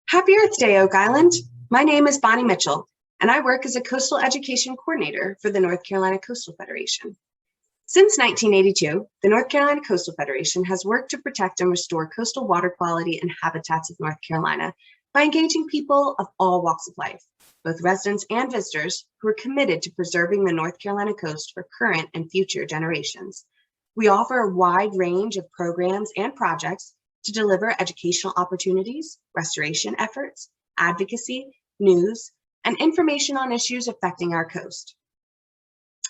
Happy Earth Day, Oak Island. My name is Bonnie Mitchell, and I work as a coastal education coordinator for the North Carolina Coastal Federation. Since 1982, the North Carolina Coastal Federation has worked to protect and restore coastal water quality and habitats of North Carolina by engaging people of all walks of life, both residents and visitors, who are committed to preserving the North Carolina coast for current and future generations. We offer a wide range of programs and projects to deliver educational opportunities, restoration efforts, advocacy, news, and information on issues affecting our coast.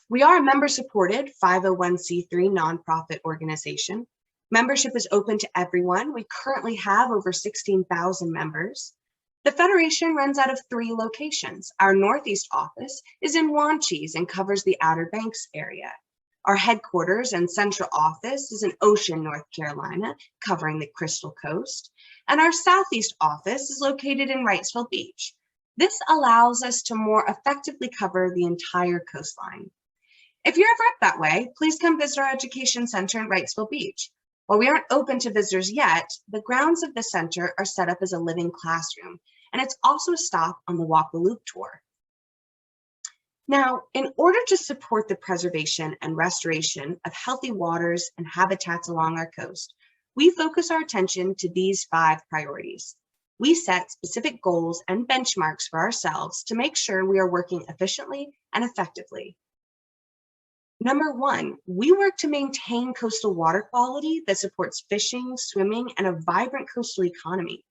We are a member-supported 501c3 nonprofit organization. Membership is open to everyone. We currently have over 16,000 members. The Federation runs out of 3 locations. Our Northeast office is in Wanchese and covers the Outer Banks area. Our headquarters and central office is in Ocean, North Carolina, covering the Crystal Coast, and our Southeast office is located in Wrightsville Beach. This allows us to more effectively cover the entire coastline. If you're ever up that way, please come visit our education center in Wrightsville Beach. While we aren't open to visitors yet, the grounds of the center are set up as a living classroom, and it's also a stop on the Walk the Loop tour. Now, in order to support the preservation and restoration of healthy waters and habitats along our coast, we focus our attention to these 5 priorities. We set specific goals and benchmarks for ourselves to make sure we are working efficiently and effectively. Number 1, we work to maintain coastal water quality that supports fishing, swimming, and a vibrant coastal economy.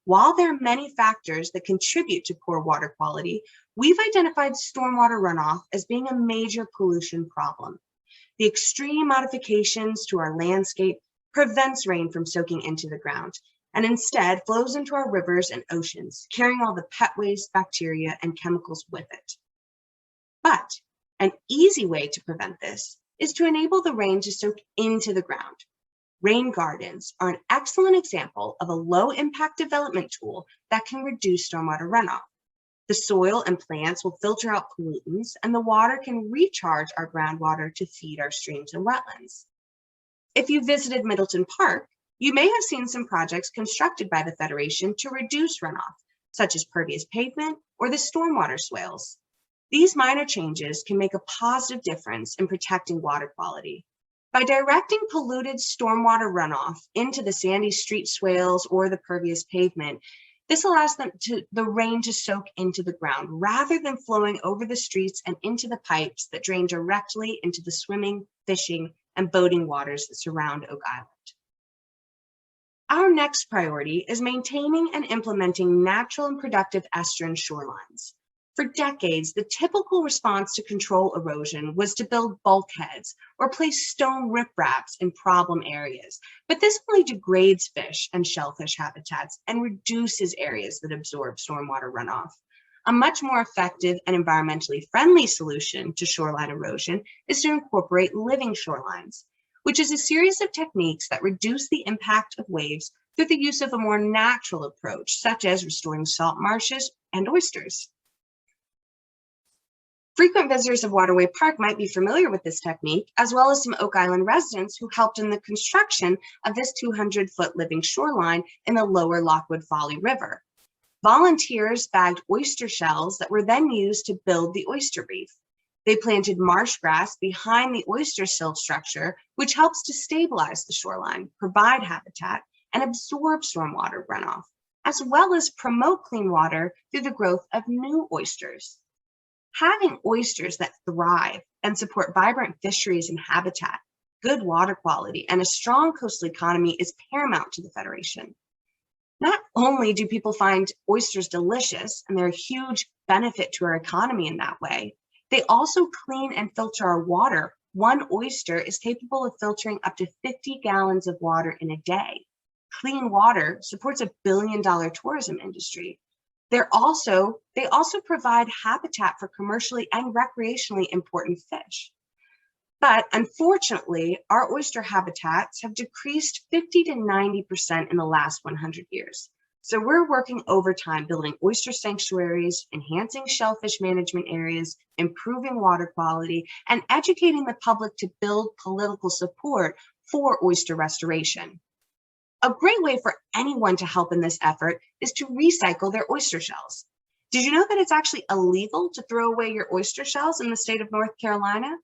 While there are many factors that contribute to poor water quality, we've identified stormwater runoff as being a major pollution problem. The extreme modifications to our landscape prevents rain from soaking into the ground and instead flows into our rivers and oceans, carrying all the pet waste, bacteria, and chemicals with it. But an easy way to prevent this is to enable the rain to soak into the ground. Rain gardens are an excellent example of a low-impact development tool that can reduce stormwater runoff. The soil and plants will filter out pollutants, and the water can recharge our groundwater to feed our streams and wetlands. If you visited Middleton Park, you may have seen some projects constructed by the Federation to reduce runoff, such as pervious pavement or the stormwater swales. These minor changes can make a positive difference in protecting water quality. By directing polluted stormwater runoff into the sandy street swales or the pervious pavement, this allows the rain to soak into the ground rather than flowing over the streets and into the pipes that drain directly into the swimming, fishing, and boating waters that surround Oak Island. Our next priority is maintaining and implementing natural and productive estuarine shorelines. For decades, the typical response to control erosion was to build bulkheads or place stone ripraps in problem areas, but this only degrades fish and shellfish habitats and reduces areas that absorb stormwater runoff. A much more effective and environmentally friendly solution to shoreline erosion is to incorporate living shorelines, which is a series of techniques that reduce the impact of waves through the use of a more natural approach, such as restoring salt marshes and oysters. Frequent visitors of Waterway Park might be familiar with this technique, as well as some Oak Island residents who helped in the construction of this 200-foot living shoreline in the lower Lockwood Folly River. Volunteers bagged oyster shells that were then used to build the oyster reef. They planted marsh grass behind the oyster sill structure, which helps to stabilize the shoreline, provide habitat, and absorb stormwater runoff, as well as promote clean water through the growth of new oysters. Having oysters that thrive and support vibrant fisheries and habitat, good water quality, and a strong coastal economy is paramount to the Federation. Not only do people find oysters delicious, and they're a huge benefit to our economy in that way, they also clean and filter our water. One oyster is capable of filtering up to 50 gallons of water in a day. Clean water supports a billion-dollar tourism industry. They also provide habitat for commercially and recreationally important fish. But unfortunately, our oyster habitats have decreased 50 to 90% in the last 100 years. So we're working overtime building oyster sanctuaries, enhancing shellfish management areas, improving water quality, and educating the public to build political support for oyster restoration. A great way for anyone to help in this effort is to recycle their oyster shells. Did you know that it's actually illegal to throw away your oyster shells in the state of North Carolina?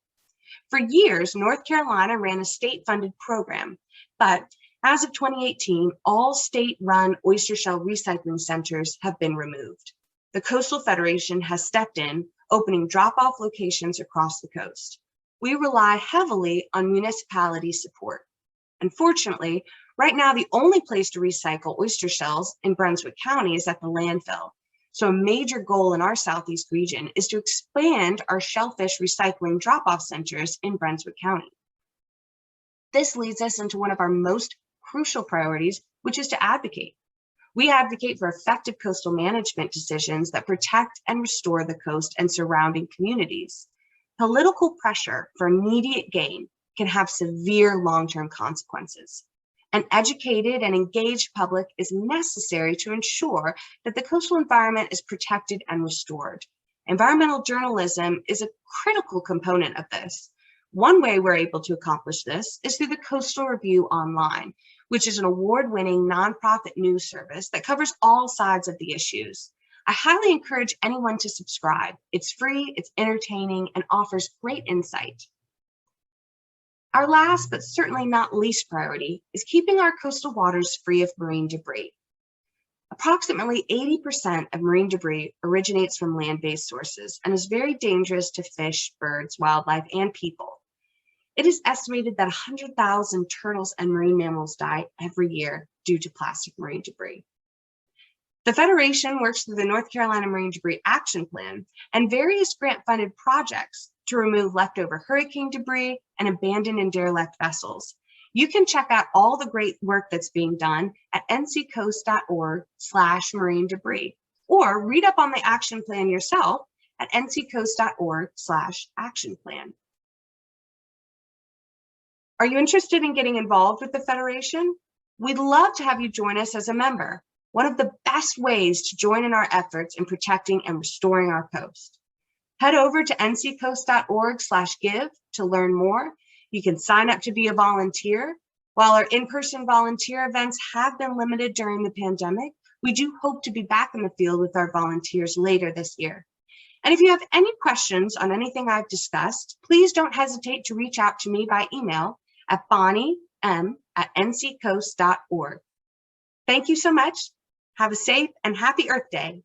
For years, North Carolina ran a state-funded program, but as of 2018, all state-run oyster shell recycling centers have been removed. The Coastal Federation has stepped in, opening drop-off locations across the coast. We rely heavily on municipality support. Unfortunately, right now, the only place to recycle oyster shells in Brunswick County is at the landfill. So a major goal in our Southeast region is to expand our shellfish recycling drop-off centers in Brunswick County. This leads us into one of our most crucial priorities, which is to advocate. We advocate for effective coastal management decisions that protect and restore the coast and surrounding communities. Political pressure for immediate gain can have severe long-term consequences. An educated and engaged public is necessary to ensure that the coastal environment is protected and restored. Environmental journalism is a critical component of this. One way we're able to accomplish this is through the Coastal Review Online, which is an award-winning nonprofit news service that covers all sides of the issues. I highly encourage anyone to subscribe. It's free, it's entertaining, and offers great insight. Our last, but certainly not least priority, is keeping our coastal waters free of marine debris. Approximately 80% of marine debris originates from land-based sources and is very dangerous to fish, birds, wildlife, and people. It is estimated that 100,000 turtles and marine mammals die every year due to plastic marine debris. The Federation works through the North Carolina Marine Debris Action Plan and various grant-funded projects to remove leftover hurricane debris and abandoned and derelict vessels. You can check out all the great work that's being done at nccoast.org/marine debris, or read up on the action plan yourself at nccoast.org/action plan. Are you interested in getting involved with the Federation? We'd love to have you join us as a member. One of the best ways to join in our efforts in protecting and restoring our coast. Head over to nccoast.org/give to learn more. You can sign up to be a volunteer. While our in-person volunteer events have been limited during the pandemic, we do hope to be back in the field with our volunteers later this year. And if you have any questions on anything I've discussed, please don't hesitate to reach out to me by email at bonnie.m@nccoast.org. Thank you so much. Have a safe and happy Earth Day.